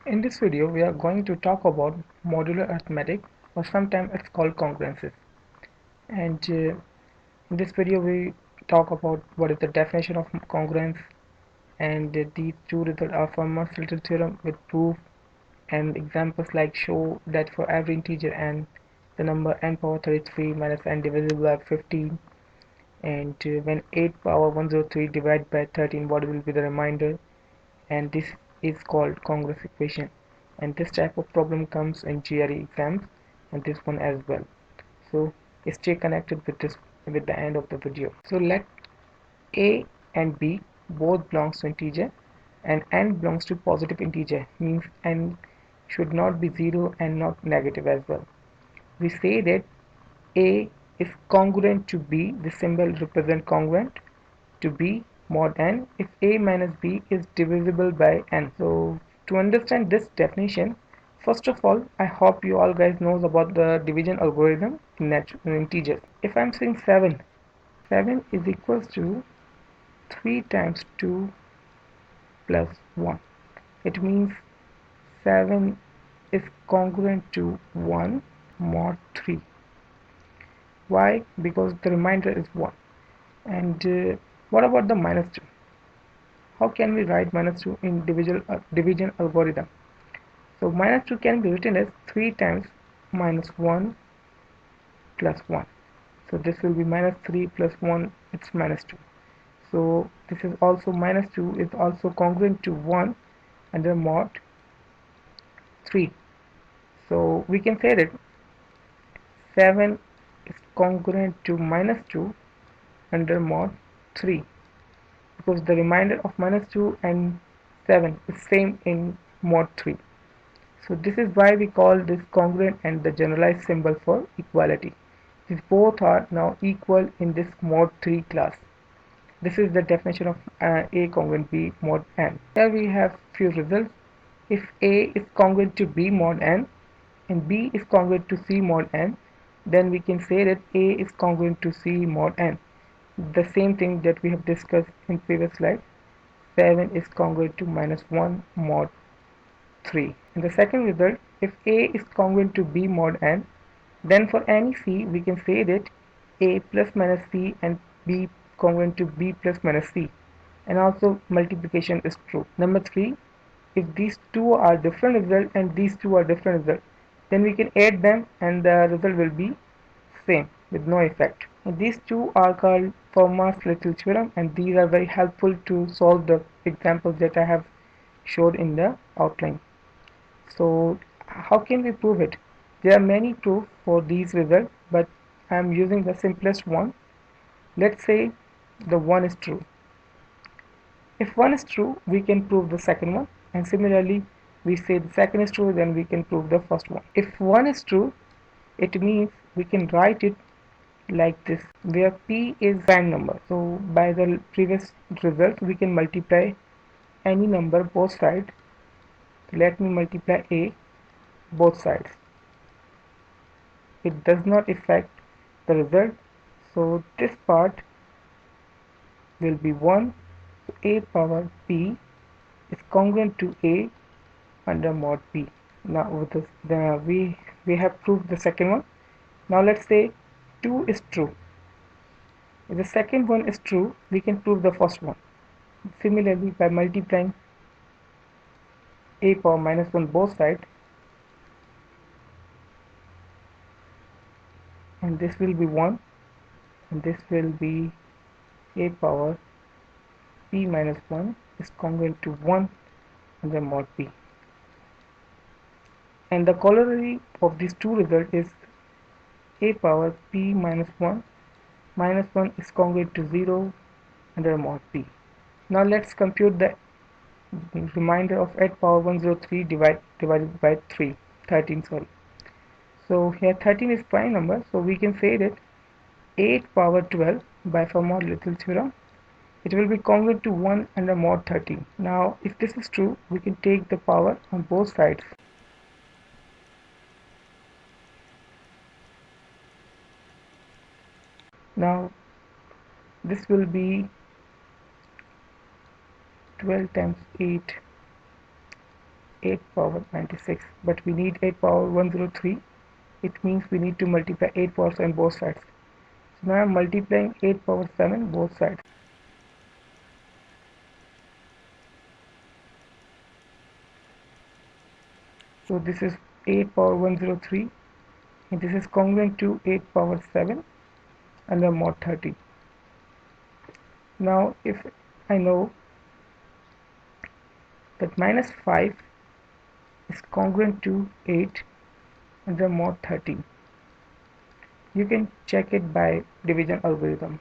In this video, we are going to talk about modular arithmetic, or sometimes it's called congruences. And in this video, we talk about what is the definition of congruence, and these two results are from Fermat's little theorem with proof and examples like show that for every integer n, the number n power 33 minus n divisible by 15, and when 8 power 103 divided by 13, what will be the remainder? And this is called congruence equation, and this type of problem comes in GRE exams and this one as well. So stay connected with this with the end of the video. So let a and b both belongs to integer and n belongs to positive integer, means n should not be 0 and not negative as well. We say that a is congruent to b, the symbol represent congruent to b mod n if a minus b is divisible by n. So to understand this definition, first of all, I hope you all guys knows about the division algorithm in integers. If I'm saying 7 is equals to 3 times 2 plus 1. It means 7 is congruent to 1 mod 3. Why? Because the remainder is 1. And what about the minus 2? How can we write minus 2 in division algorithm? So minus 2 can be written as 3 times minus 1 plus 1. So this will be minus 3 plus 1, it's minus 2. So this is also minus 2 is also congruent to 1 under mod 3. So we can say that 7 is congruent to minus 2 under mod 3, because the remainder of minus 2 and 7 is same in mod 3. So this is why we call this congruent and the generalized symbol for equality. These both are now equal in this mod 3 class. This is the definition of A congruent B mod n. Here we have few results. If A is congruent to B mod n and B is congruent to C mod n, then we can say that A is congruent to C mod n. The same thing that we have discussed in previous slide. 7 is congruent to minus 1 mod 3. In the second result, if A is congruent to B mod n, then for any C we can say that A plus minus C and B congruent to B plus minus C, and also multiplication is true. Number 3, if these two are different result and these two are different result, then we can add them and the result will be same with no effect. And these two are called Fermat's little theorem, and these are very helpful to solve the examples that I have showed in the outline. So how can we prove it? There are many proofs for these results, but I am using the simplest one. Let's say the one is true. If one is true, we can prove the second one, and similarly we say the second is true, then we can prove the first one. If one is true, it means we can write it like this, where p is prime number. So by the previous result we can multiply any number both sides. Let me multiply a both sides. It does not affect the result, so this part will be 1. So a power p is congruent to a under mod p. Now with this, we have proved the second one. Now let's say 2 is true. If the second one is true, we can prove the first one. Similarly, by multiplying a power minus 1 both sides, and this will be 1, and this will be a power p minus 1 is congruent to 1 under mod p. And the corollary of these two results is a power p minus 1 is congruent to 0 under mod p. Now let's compute the remainder of 8 power 103 divided by 13. So here 13 is prime number, so we can say that 8 power 12 by Fermat little theorem, it will be congruent to 1 under mod 13. Now if this is true, we can take the power on both sides. Now this will be 12 times 8. 8 power 96, but we need 8 power 103. It means we need to multiply 8 powers on both sides. So now I am multiplying 8 power 7 both sides. So this is 8 power 103, and this is congruent to 8 power 7 under mod 30. Now if I know that minus 5 is congruent to 8 under mod 30, you can check it by division algorithm.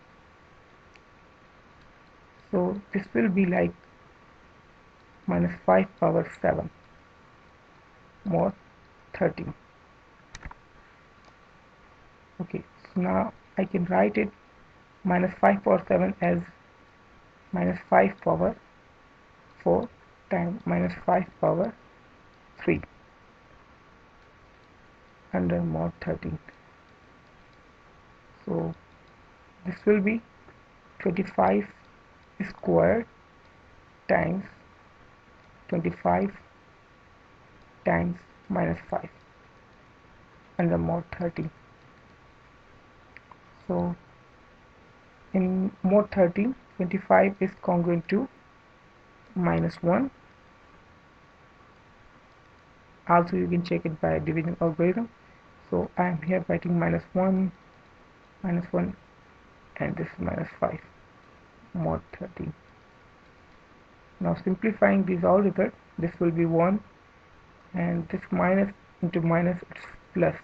So this will be like minus 5 power 7 mod 30. Okay, so now I can write it minus 5 power 7 as minus 5 power 4 times minus 5 power 3 under mod 13. So this will be 25 squared times 25 times minus 5 under mod 13. So in mod 13, 25 is congruent to minus 1. Also you can check it by division algorithm. So I am here writing minus 1, and this is minus 5 mod 13. Now simplifying these all results, this will be 1, and this minus into minus, it's plus,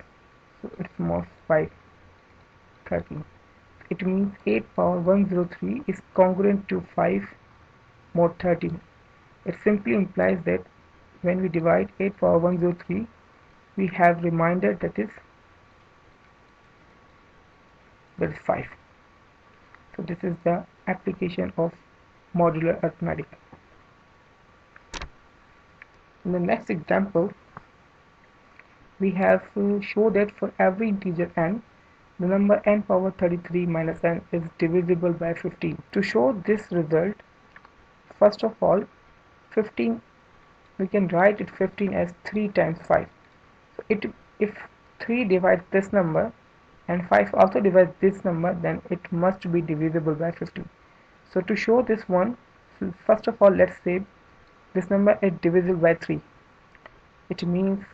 so it's mod 5 13. It means 8 power 103 is congruent to 5 mod 13. It simply implies that when we divide 8 power 103, we have remainder that is 5. So this is the application of modular arithmetic. In the next example, we have to show that for every integer n, the number n power 33 minus n is divisible by 15. To show this result, first of all, 15, we can write it 15 as 3 times 5. So if 3 divides this number and 5 also divides this number, then it must be divisible by 15. So to show this one, first of all, let's say this number is divisible by 3. It means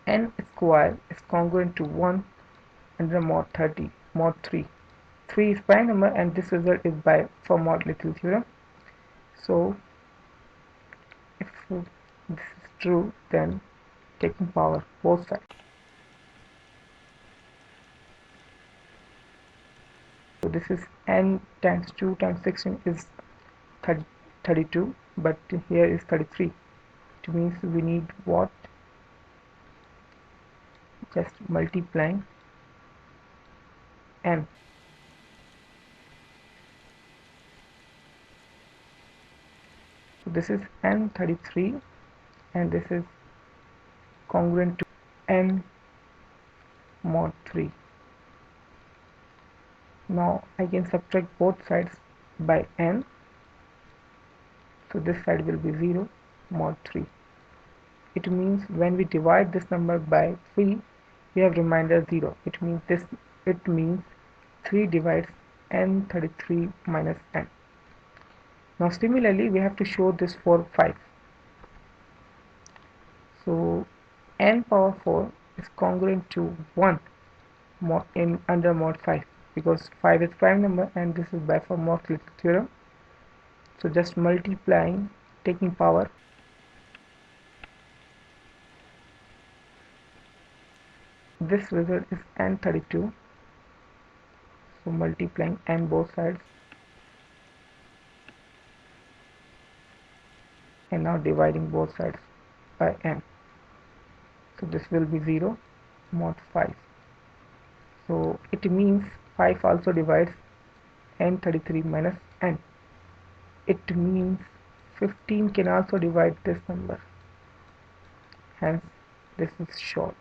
n square is congruent to 1 under mod 30, mod 3. 3 is prime number, and this result is by Fermat little theorem. So if this is true, then taking power both sides. So this is n times 2 times 16 is 32, but here is 33. It means we need what? Just multiplying n. So this is n33, and this is congruent to n mod 3. Now I can subtract both sides by n. So this side will be 0 mod 3. It means when we divide this number by 3, we have remainder 0. It means 3 divides n33 minus n. Now similarly, we have to show this for 5. So n power 4 is congruent to 1 under mod 5, because 5 is prime number and this is by Fermat little theorem. So just multiplying, taking power. This result is n32. So multiplying n both sides, and now dividing both sides by n. So this will be 0 mod 5. So it means 5 also divides n33 minus n. It means 15 can also divide this number. Hence this is short.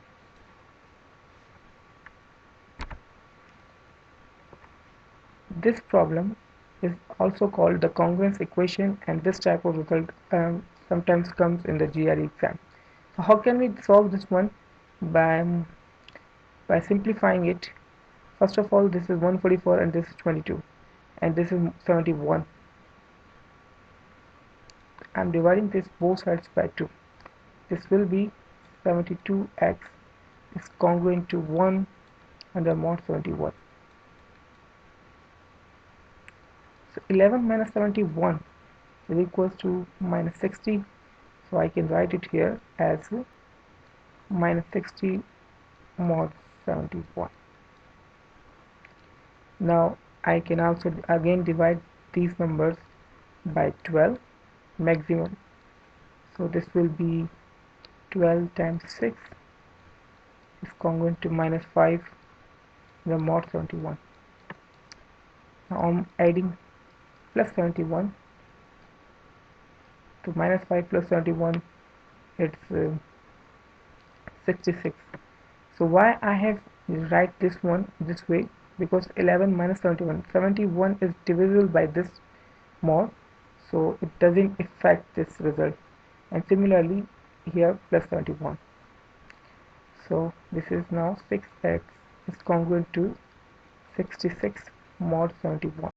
This problem is also called the congruence equation, and this type of result sometimes comes in the GRE exam. So how can we solve this one? By simplifying it. First of all, this is 144 and this is 22 and this is 71. I'm dividing this both sides by 2. This will be 72x is congruent to 1 under mod 71. So 11 minus 71 is equals to minus 60. So I can write it here as minus 60 mod 71. Now I can also again divide these numbers by 12 maximum. So this will be 12 times 6 is congruent to minus 5 the mod 71. Now I'm adding plus 71 to minus 5 plus 71, it's 66. So why I have write this one this way? Because 11 minus 71 is divisible by this mod, so it doesn't affect this result. And similarly here plus 71. So this is now 6x is congruent to 66 mod 71.